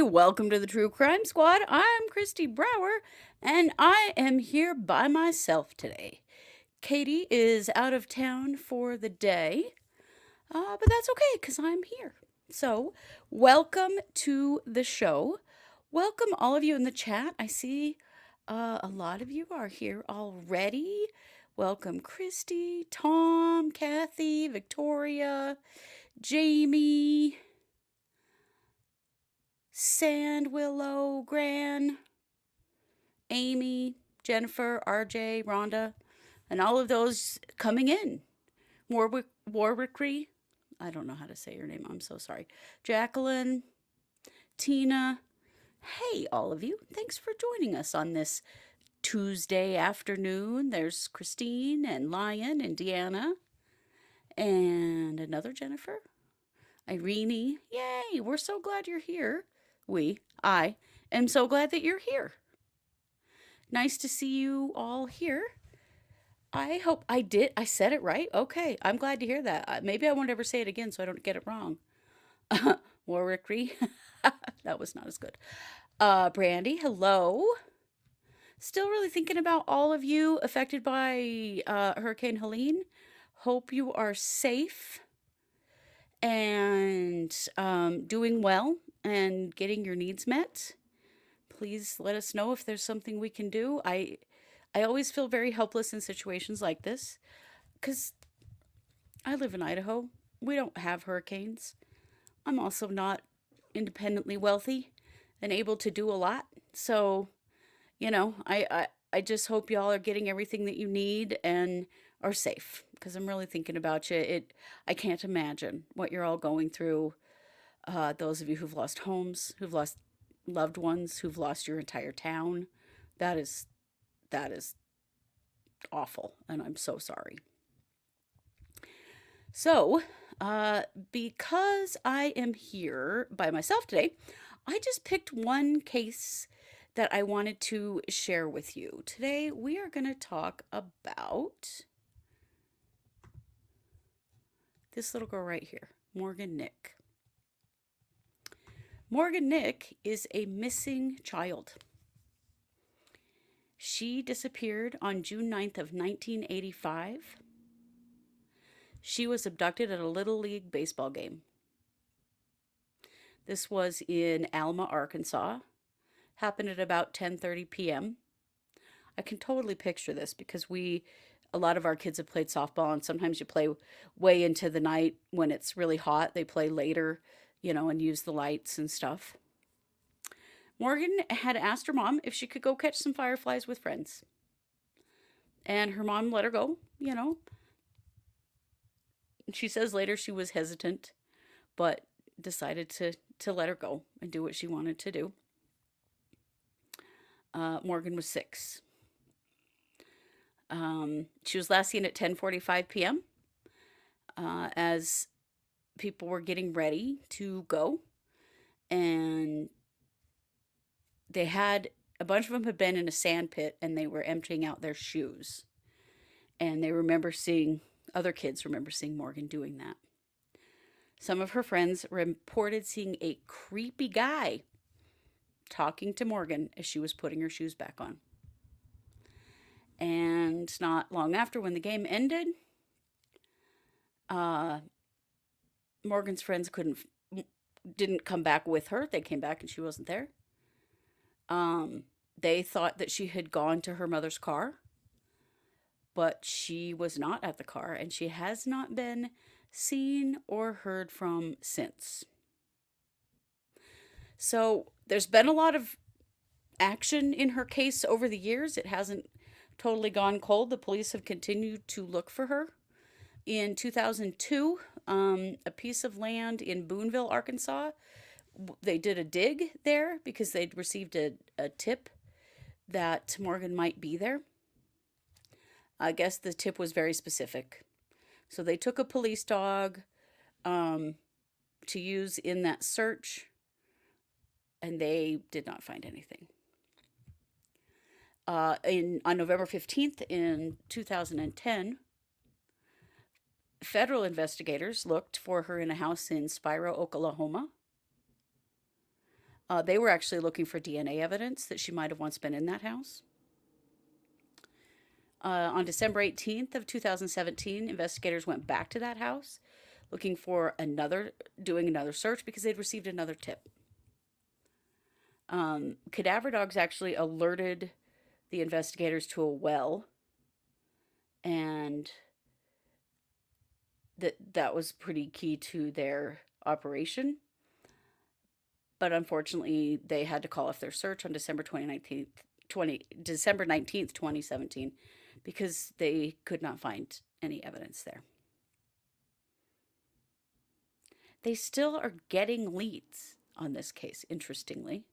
welcome to the True Crime Squad. I'm Kristi Brower, and I am here by myself today. Katie is out of town for the day, but that's okay because I'm here. So, welcome to the show. Welcome all of you in the chat. I see a lot of you are here already. Welcome, Kristi, Tom, Kathy, Victoria, Jamie, Sand Willow, Gran, Amy, Jennifer, RJ, Rhonda, and all of those coming in. Warwickry, I don't know how to say your name, I'm so sorry. Jacqueline, Tina, hey, all of you. Thanks for joining us on this Tuesday afternoon. There's Christine and Lion and Deanna and another Jennifer. Irene, yay, we're so glad you're here. I am so glad that you're here. Nice to see you all here. I hope I said it right. Okay, I'm glad to hear that. Maybe I won't ever say it again so I don't get it wrong. Warwickry, that was not as good. Brandy, hello. Still really thinking about all of you affected by Hurricane Helene. Hope you are safe and doing well and getting your needs met. Please let us know if there's something we can do. I always feel very helpless in situations like this because I live in Idaho. We don't have hurricanes. I'm also not independently wealthy and able to do a lot. So, I just hope y'all are getting everything that you need and are safe because I'm really thinking about you. I can't imagine what you're all going through. Those of you who've lost homes, who've lost loved ones, who've lost your entire town, that is that is awful, and I'm so sorry. So, because I am here by myself today, I just picked one case that I wanted to share with you. Today, we are going to talk about this little girl right here, Morgan Nick. Morgan Nick is a missing child. She disappeared on June 9th of 1985. She was abducted at a Little League baseball game. This was in Alma, Arkansas. Happened at about 10:30 p.m. I can totally picture this because a lot of our kids have played softball, and sometimes you play way into the night when it's really hot. They play later, and use the lights and stuff. Morgan had asked her mom if she could go catch some fireflies with friends. And her mom let her go. She says later she was hesitant, but decided to let her go and do what she wanted to do. Morgan was 6. She was last seen at 10:45 p.m. As people were getting ready to go, and a bunch of them had been in a sand pit and they were emptying out their shoes. And other kids remember seeing Morgan doing that. Some of her friends reported seeing a creepy guy talking to Morgan as she was putting her shoes back on. And not long after, when the game ended, Morgan's friends didn't come back with her. They came back and she wasn't there. They thought that she had gone to her mother's car, but she was not at the car, and she has not been seen or heard from since. So there's been a lot of action in her case over the years. It hasn't totally gone cold. The police have continued to look for her. In 2002, a piece of land in Boonville, Arkansas, they did a dig there because they'd received a tip that Morgan might be there. I guess the tip was very specific. So they took a police dog to use in that search, and they did not find anything. On November 15th in 2010, federal investigators looked for her in a house in Spiro, Oklahoma. They were actually looking for DNA evidence that she might have once been in that house. On December 18th of 2017, investigators went back to that house looking for doing another search because they'd received another tip. Cadaver dogs actually alerted the investigators to a well, and that was pretty key to their operation. But unfortunately, they had to call off their search on December 19th, 2017, because they could not find any evidence there. They still are getting leads on this case, interestingly.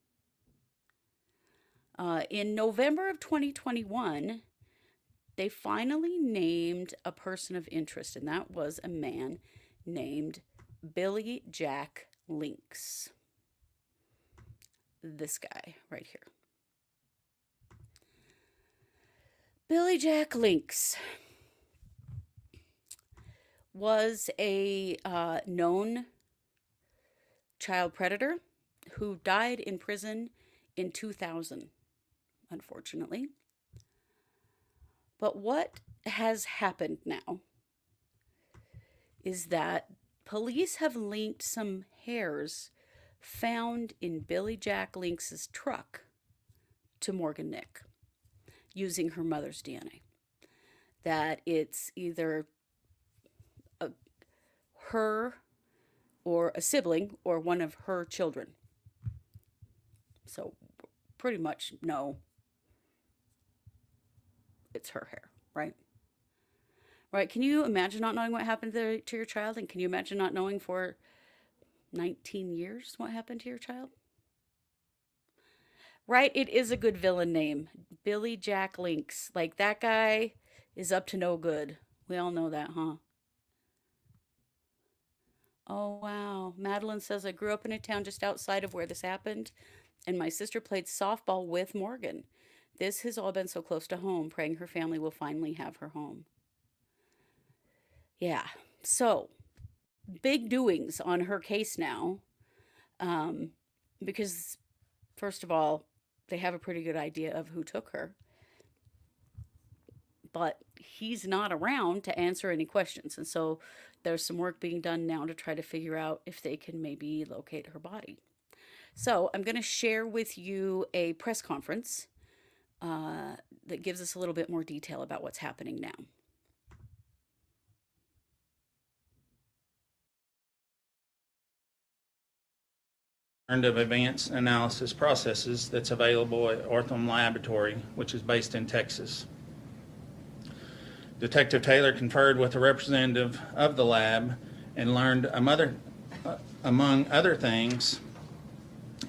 In November of 2021, they finally named a person of interest, and that was a man named Billy Jacks Lincks. This guy right here. Billy Jacks Lincks was a known child predator who died in prison in 2000, unfortunately. But what has happened now is that police have linked some hairs found in Billy Jacks Lincks' truck to Morgan Nick using her mother's DNA. That it's either her or a sibling or one of her children. So pretty much no, it's her hair, right? Right, can you imagine not knowing what happened to your child? And can you imagine not knowing for 19 years what happened to your child? Right, it is a good villain name. Billy Jacks Lincks. Like, that guy is up to no good. We all know that, huh? Oh, wow. Madeline says, I grew up in a town just outside of where this happened, and my sister played softball with Morgan. This has all been so close to home, praying her family will finally have her home. Yeah, so big doings on her case now, because, first of all, they have a pretty good idea of who took her. But he's not around to answer any questions. And so there's some work being done now to try to figure out if they can maybe locate her body. So I'm going to share with you a press conference that gives us a little bit more detail about what's happening now. Of advanced analysis processes that's available at Ortham Laboratory, which is based in Texas. Detective Taylor conferred with a representative of the lab and learned, among other things,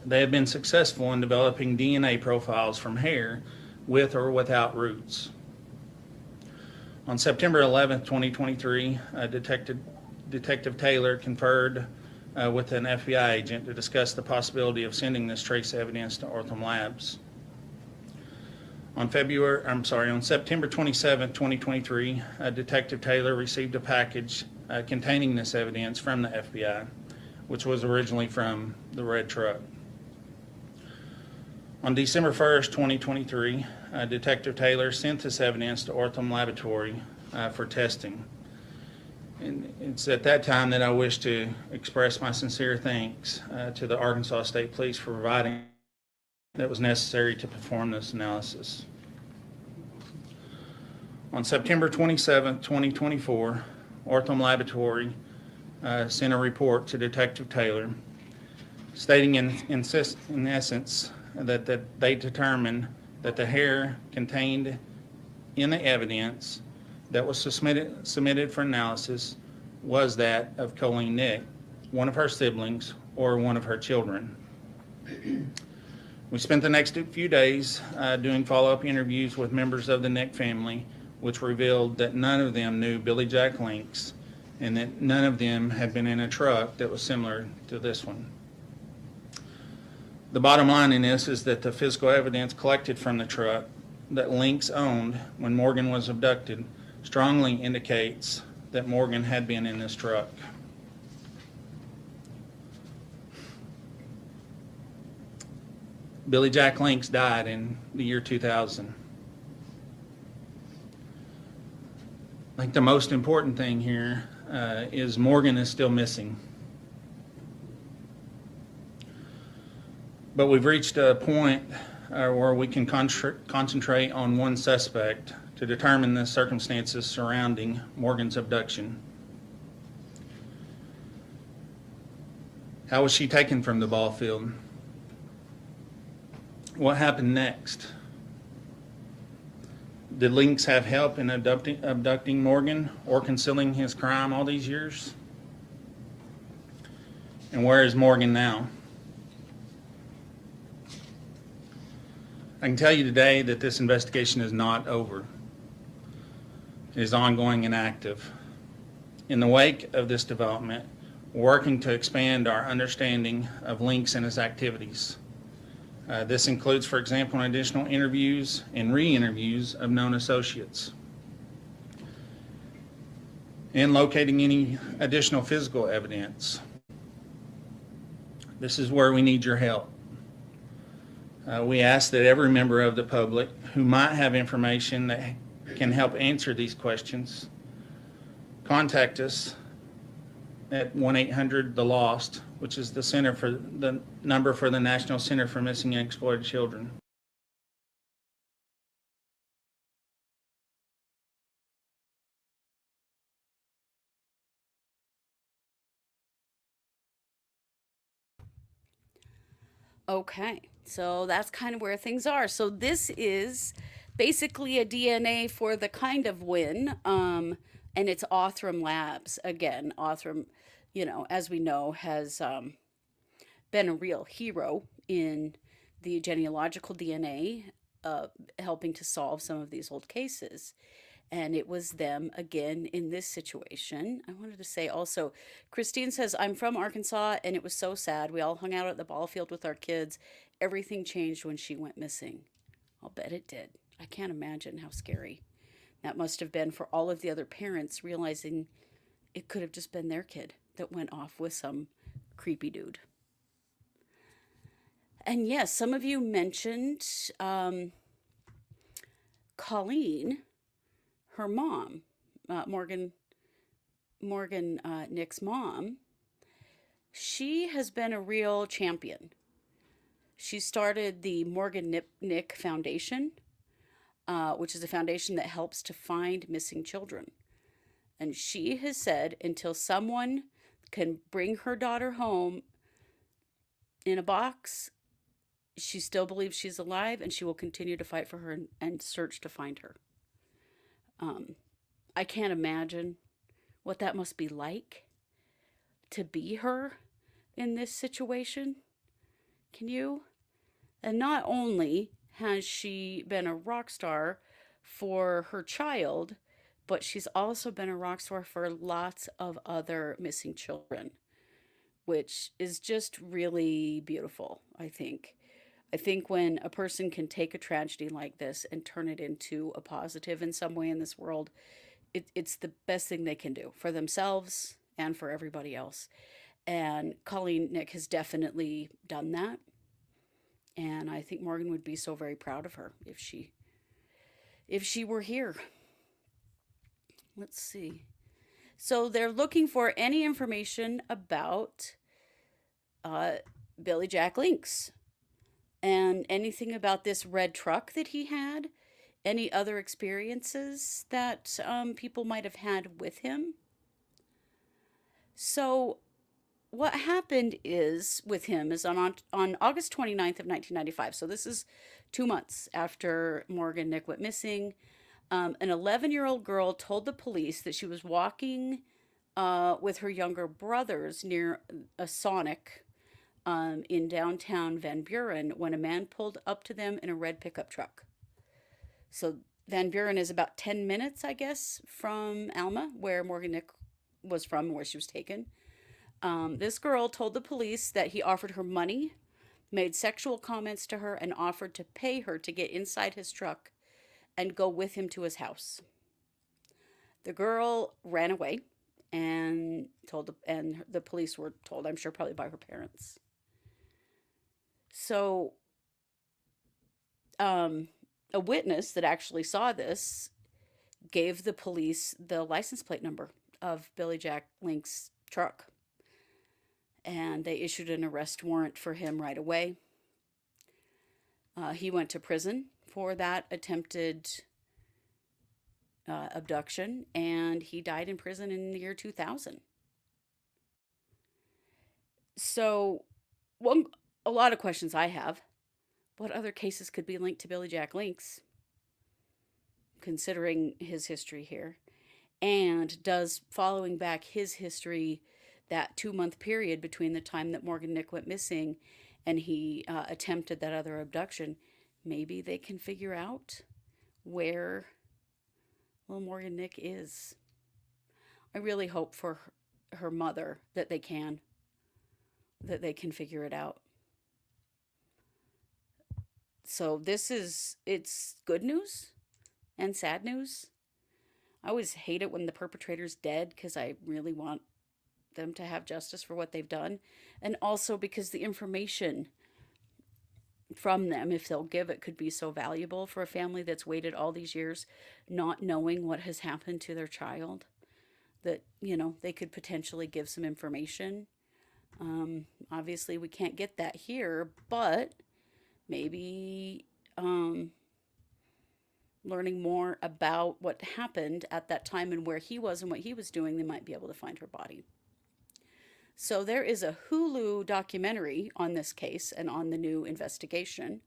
they had been successful in developing DNA profiles from hair with or without roots. On September 11, 2023, Detective Taylor conferred with an FBI agent to discuss the possibility of sending this trace evidence to Ortham Labs. On September 27, 2023, Detective Taylor received a package containing this evidence from the FBI, which was originally from the red truck. On December 1st, 2023, Detective Taylor sent this evidence to Ortham Laboratory for testing. And it's at that time that I wish to express my sincere thanks to the Arkansas State Police for providing that was necessary to perform this analysis. On September 27, 2024, Ortham Laboratory sent a report to Detective Taylor stating in essence that they determined that the hair contained in the evidence that was submitted for analysis was that of Colleen Nick, one of her siblings or one of her children. We spent the next few days doing follow-up interviews with members of the Nick family, which revealed that none of them knew Billy Jacks Lincks and that none of them had been in a truck that was similar to this one. The bottom line in this is that the physical evidence collected from the truck that Lincks owned when Morgan was abducted strongly indicates that Morgan had been in this truck. Billy Jack Lincks died in the year 2000. I think the most important thing here is Morgan is still missing. But we've reached a point where we can concentrate on one suspect to determine the circumstances surrounding Morgan's abduction. How was she taken from the ball field? What happened next? Did Lincks have help in abducting Morgan or concealing his crime all these years? And where is Morgan now? I can tell you today that this investigation is not over. It is ongoing and active. In the wake of this development, we're working to expand our understanding of Lincks and his activities. This includes, for example, additional interviews and re-interviews of known associates, and locating any additional physical evidence. This is where we need your help. We ask that every member of the public who might have information that can help answer these questions contact us at 1-800-THE-LOST, which is the number for the National Center for Missing and Exploited Children. Okay, so that's kind of where things are. So this is basically a DNA for the kind of win, and it's Othram Labs again. Othram, as we know, has been a real hero in the genealogical DNA, helping to solve some of these old cases. And it was them again in this situation. I wanted to say also, Christine says, I'm from Arkansas and it was so sad. We all hung out at the ball field with our kids. Everything changed when she went missing. I'll bet it did. I can't imagine how scary that must have been for all of the other parents, realizing it could have just been their kid that went off with some creepy dude. And yes, some of you mentioned Colleen, her mom, Morgan Nick's mom. She has been a real champion. She started the Morgan Nick Foundation, which is a foundation that helps to find missing children. And she has said until someone can bring her daughter home in a box, she still believes she's alive, and she will continue to fight for her and search to find her. I can't imagine what that must be like to be her in this situation. Can you? And not only has she been a rock star for her child, but she's also been a rock star for lots of other missing children, which is just really beautiful, I think. I think when a person can take a tragedy like this and turn it into a positive in some way in this world, it's the best thing they can do for themselves and for everybody else. And Colleen Nick has definitely done that. And I think Morgan would be so very proud of her if she were here. Let's see. So they're looking for any information about Billy Jack Lincks and anything about this red truck that he had, any other experiences that people might have had with him. So what happened is with him is on August 29th of 1995. So this is 2 months after Morgan Nick went missing. An 11-year-old girl told the police that she was walking with her younger brothers near a Sonic in downtown Van Buren when a man pulled up to them in a red pickup truck. So Van Buren is about 10 minutes, I guess, from Alma, where Morgan Nick was from, where she was taken. This girl told the police that he offered her money, made sexual comments to her, and offered to pay her to get inside his truck and go with him to his house. The girl ran away and the police were told, I'm sure probably by her parents. So a witness that actually saw this gave the police the license plate number of Billy Jack Link's truck. And they issued an arrest warrant for him right away. He went to prison for that attempted abduction, and he died in prison in the year 2000. So, a lot of questions I have. What other cases could be linked to Billy Jack Link's, considering his history here? And does following back his history, that 2 month period between the time that Morgan Nick went missing and he attempted that other abduction, maybe they can figure out where little Morgan Nick is? I really hope for her mother that they can figure it out. So it's good news and sad news. I always hate it when the perpetrator's dead because I really want them to have justice for what they've done. And also because the information from them, if they'll give it, could be so valuable for a family that's waited all these years not knowing what has happened to their child, that, they could potentially give some information. Obviously, we can't get that here, but maybe learning more about what happened at that time and where he was and what he was doing, they might be able to find her body. So there is a Hulu documentary on this case and on the new investigation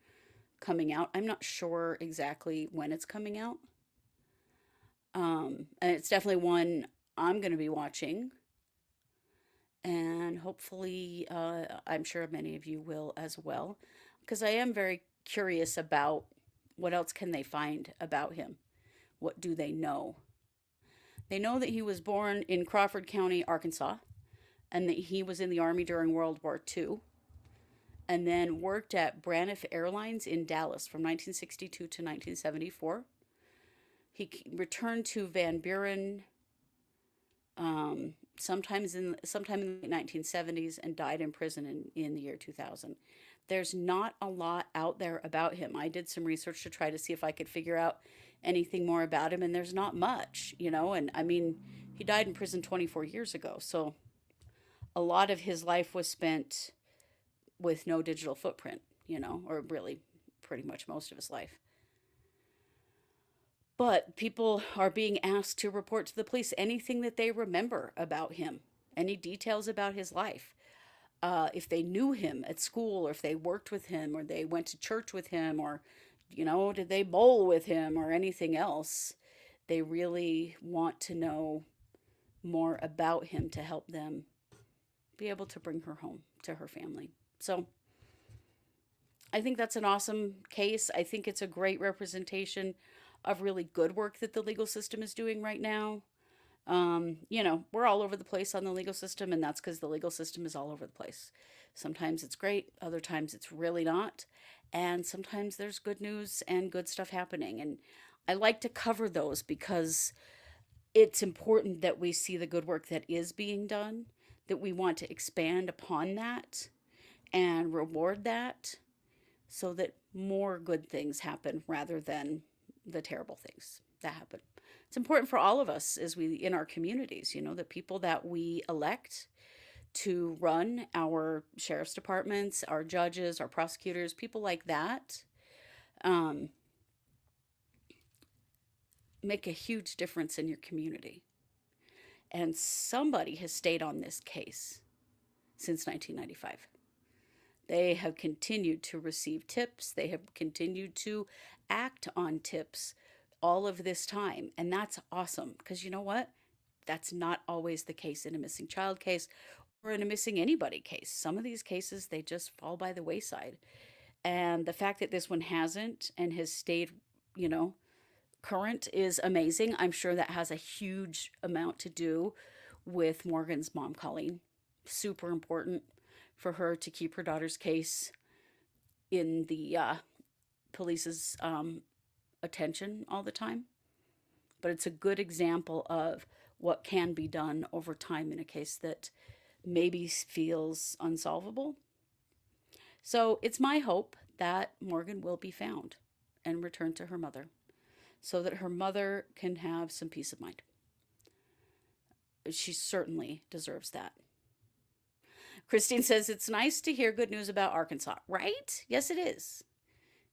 coming out. I'm not sure exactly when it's coming out. And it's definitely one I'm going to be watching. And hopefully, I'm sure many of you will as well, because I am very curious about what else can they find about him. What do they know? They know that he was born in Crawford County, Arkansas, and that he was in the Army during World War II, and then worked at Braniff Airlines in Dallas from 1962 to 1974. He returned to Van Buren sometime in the 1970s and died in prison in the year 2000. There's not a lot out there about him. I did some research to try to see if I could figure out anything more about him, and there's not much, and I mean, he died in prison 24 years ago, so a lot of his life was spent with no digital footprint, or really pretty much most of his life. But people are being asked to report to the police anything that they remember about him, any details about his life. If they knew him at school, or if they worked with him, or they went to church with him, or, did they bowl with him, or anything else. They really want to know more about him to help them be able to bring her home to her family. So I think that's an awesome case. I think it's a great representation of really good work that the legal system is doing right now. We're all over the place on the legal system, and that's because the legal system is all over the place. Sometimes it's great, other times it's really not. And sometimes there's good news and good stuff happening. And I like to cover those because it's important that we see the good work that is being done, that we want to expand upon that and reward that so that more good things happen rather than the terrible things that happen. It's important for all of us as we in our communities, the people that we elect to run our sheriff's departments, our judges, our prosecutors, people like that, make a huge difference in your community. And somebody has stayed on this case since 1995. They have continued to receive tips. They have continued to act on tips all of this time. And that's awesome, because you know what? That's not always the case in a missing child case or in a missing anybody case. Some of these cases, they just fall by the wayside. And the fact that this one hasn't and has stayed, current is amazing. I'm sure that has a huge amount to do with Morgan's mom, Colleen. Super important for her to keep her daughter's case in the police's attention all the time. But it's a good example of what can be done over time in a case that maybe feels unsolvable. So it's my hope that Morgan will be found. and return to her mother so that her mother can have some peace of mind. She certainly deserves that. Christine says it's nice to hear good news about Arkansas, right? Yes, it is.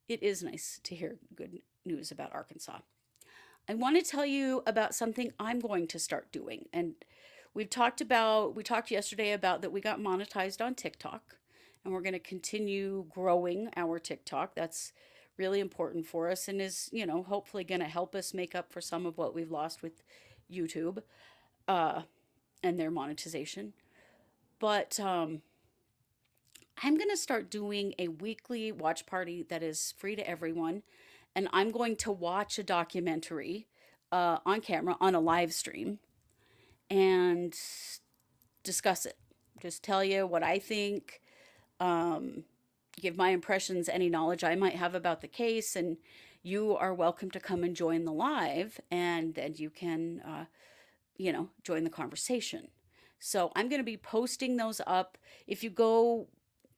It is nice to hear good news about Arkansas. I want to tell you about something I'm going to start doing. And we talked yesterday about that we got monetized on TikTok, and we're going to continue growing our TikTok. That's really important for us and is, hopefully going to help us make up for some of what we've lost with YouTube uh, and their monetization. But I'm going to start doing a weekly watch party that is free to everyone. And I'm going to watch a documentary on camera on a live stream and discuss it. Just tell you what I think, um, give my impressions, any knowledge I might have about the case. And you are welcome to come and join the live, and then you can, join the conversation. So I'm going to be posting those up. If you go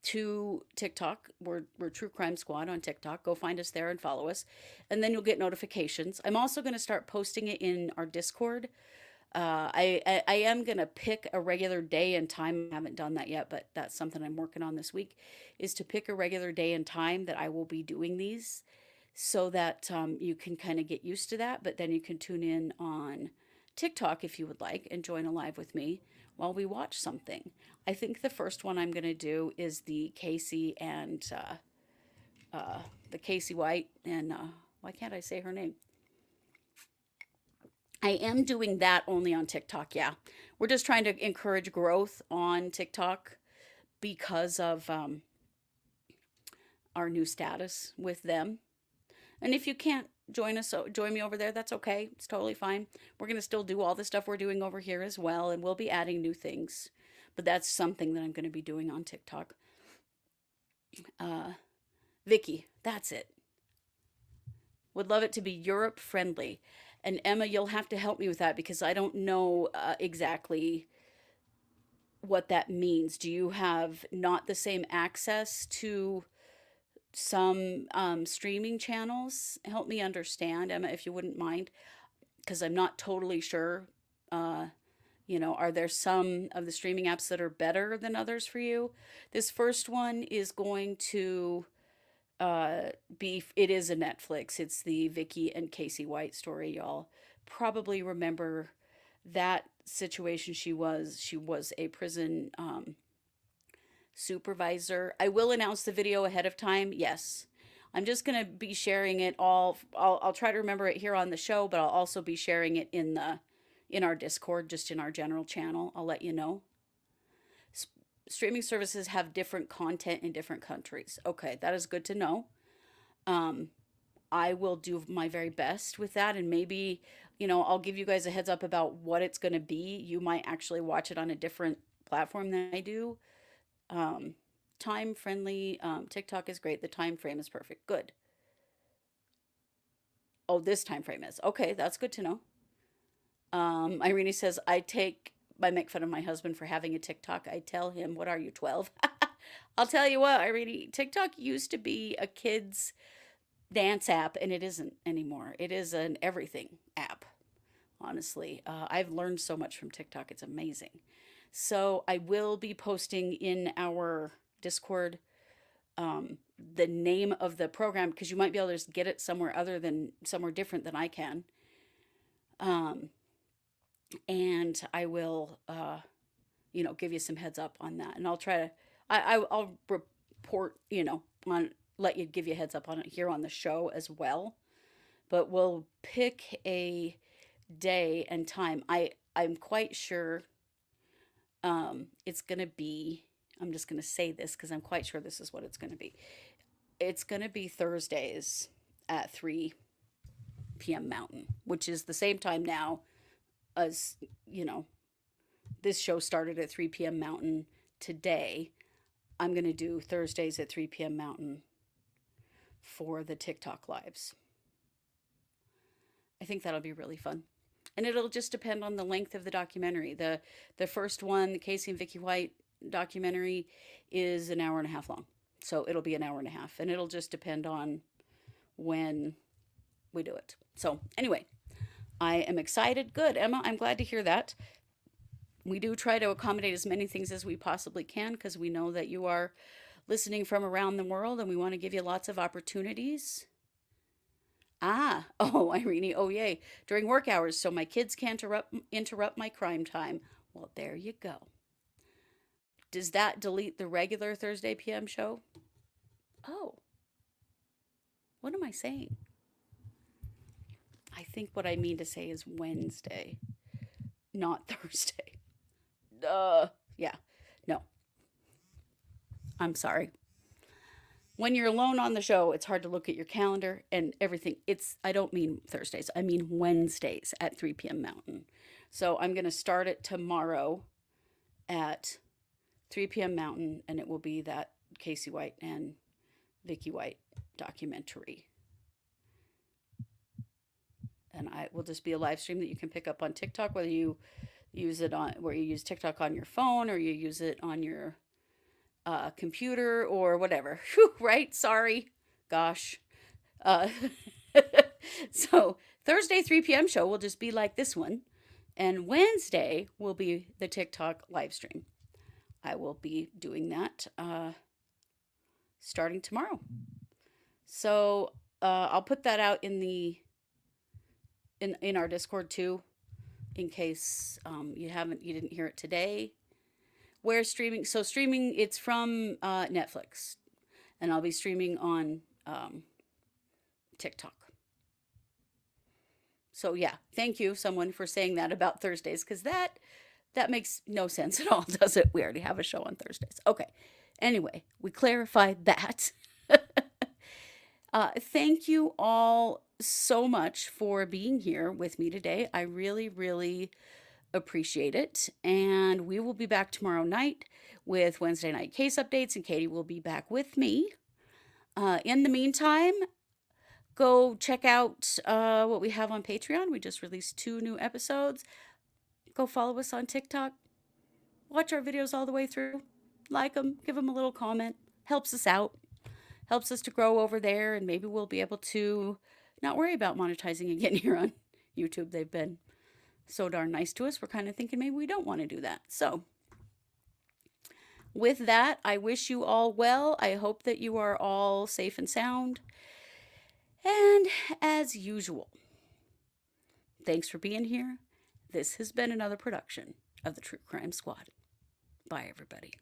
to TikTok, we're True Crime Squad on TikTok. Go find us there and follow us, and then you'll get notifications. I'm also going to start posting it in our Discord. I am going to pick a regular day and time. I haven't done that yet, but that's something I'm working on this week, is to pick a regular day and time that I will be doing these, so that you can kind of get used to that. But then you can tune in on TikTok if you would like and join a live with me while we watch something. I think the first one I'm going to do is the Casey and the Casey White and why can't I say her name? I am doing that only on TikTok. Yeah, we're just trying to encourage growth on TikTok because of our new status with them. And if you can't join me over there, that's okay. It's totally fine. We're going to still do all the stuff we're doing over here as well, and we'll be adding new things. But that's something that I'm going to be doing on TikTok. Vicky, that's it. Would love it to be Europe friendly. And Emma, you'll have to help me with that because I don't know exactly what that means. Do you have not the same access to some streaming channels? Help me understand, Emma, if you wouldn't mind, because I'm not totally sure. Uh, are there some of the streaming apps that are better than others for you? This first one is going to it is a Netflix. It's the Vicky and Casey White story. Y'all probably remember that situation. She was a prison supervisor. I will announce the video ahead of time. Yes. I'm just going to be sharing it all. I'll try to remember it here on the show, but I'll also be sharing it in our Discord, just in our general channel. I'll let you know. Streaming services have different content in different countries. Okay, that is good to know. Um, I will do my very best with that, and maybe, I'll give you guys a heads up about what it's going to be. You might actually watch it on a different platform than I do. Time friendly. TikTok is great. The time frame is perfect. Good. Oh, this time frame is okay. That's good to know. Irene says I make fun of my husband for having a TikTok. I tell him, "What are you, 12?" I'll tell you what, Irene. TikTok used to be a kids dance app, and it isn't anymore. It is an everything app. Honestly, I've learned so much from TikTok. It's amazing. So I will be posting in our Discord the name of the program, because you might be able to just get it somewhere different than I can. Um, and I will, give you some heads up on that, and I'll try to, I'll report, let you give you a heads up on it here on the show as well. But we'll pick a day and time. I'm quite sure it's gonna be. I'm just gonna say this because I'm quite sure this is what it's gonna be. It's gonna be Thursdays at 3 p.m. Mountain, which is the same time now as this show started at 3 p.m. Mountain today. I'm gonna do Thursdays at 3 p.m. Mountain for the TikTok lives. I think that'll be really fun. And it'll just depend on the length of the documentary. The first one, the Casey and Vicky White documentary, is an hour and a half long. So it'll be an hour and a half. And it'll just depend on when we do it. So anyway, I am excited. Good, Emma. I'm glad to hear that. We do try to accommodate as many things as we possibly can because we know that you are listening from around the world and we want to give you lots of opportunities. Irene, oh yay, during work hours so my kids can't interrupt my crime time. Well, there you go. Does that delete the regular Thursday PM show? Oh, what am I saying? I think what I mean to say is Wednesday, not Thursday. Yeah, no. I'm sorry. When you're alone on the show, it's hard to look at your calendar and everything. I don't mean Thursdays. I mean Wednesdays at 3 p.m. Mountain. So I'm going to start it tomorrow at 3 p.m. Mountain, and it will be that Casey White and Vicky White documentary. And I will just be a live stream that you can pick up on TikTok, whether you use TikTok on your phone or you use it on your computer or whatever. Whew, right? Sorry. Gosh. So Thursday 3 p.m. show will just be like this one. And Wednesday will be the TikTok live stream. I will be doing that starting tomorrow. So I'll put that out in our Discord too, in case you didn't hear it today. Where streaming? So streaming, it's from Netflix, and I'll be streaming on TikTok. So yeah, thank you, someone, for saying that about Thursdays, because that makes no sense at all, does it? We already have a show on Thursdays. Okay. Anyway, we clarified that. Thank you all so much for being here with me today. I really, really appreciate it. And we will be back tomorrow night with Wednesday night case updates, and Katie will be back with me. In the meantime, go check out what we have on Patreon. We just released 2 new episodes. Go follow us on TikTok. Watch our videos all the way through. Like them, give them a little comment. Helps us out. Helps us to grow over there, and maybe we'll be able to not worry about monetizing again here on YouTube. They've been so darn nice to us. We're kind of thinking maybe we don't want to do that. So with that, I wish you all well. I hope that you are all safe and sound. And as usual, thanks for being here. This has been another production of the True Crime Squad. Bye, everybody.